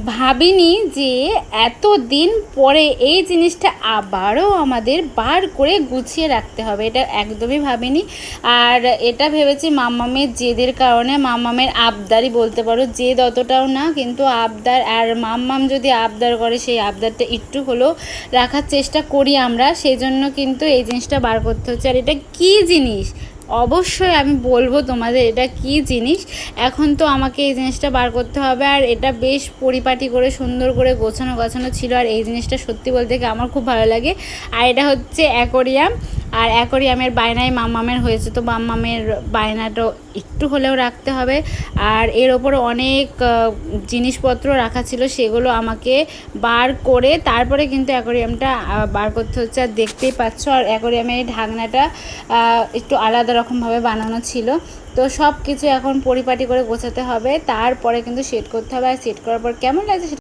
ভাবিনি যে এত দিন পরে এই জিনিসটা আবারও আমাদের বার করে গুছিয়ে রাখতে হবে, এটা একদমই ভাবিনি। আর এটা ভেবেছি মাম্মামের জেদের কারণে, মাম্মামের আবদারই বলতে পারো, জেদ অতটাও না কিন্তু আবদার। আর মাম্মাম যদি আবদার করে সেই আবদারটা একটু হলেও রাখার চেষ্টা করি আমরা, সেই জন্য কিন্তু এই জিনিসটা বার করতে হচ্ছে। আর এটা কী জিনিস অবশ্যই আমি বলবো তোমাদের এটা কি জিনিস। এখন তো আমাকে এই জিনিসটা বার করতে হবে। আর এটা বেশ পরিপাটি করে সুন্দর করে গোছানো গাছানো ছিল। আর এই জিনিসটা সত্যি বলতে কি আমার খুব ভালো লাগে। আর এটা হচ্ছে অ্যাকোরিয়াম। আর অ্যাকোরিয়ামের বায়নায় মাম্মামের হয়েছে, তো মাম্মামের বায়নাটাও একটু হলেও রাখতে হবে। আর এর ওপরে অনেক জিনিসপত্র রাখা ছিল, সেগুলো আমাকে বার করে তারপরে কিন্তু অ্যাকোরিয়ামটা বার করতে হচ্ছে। আর দেখতেই পাচ্ছ, আর অ্যাকোরিয়ামের ঢাকনাটা একটু আলাদা রকমভাবে বানানো ছিল। তো সব কিছু এখন পরিপাটি করে গোছাতে হবে, তারপরে কিন্তু সেট করতে হবে। আর সেট করার পর কেমন লাগছে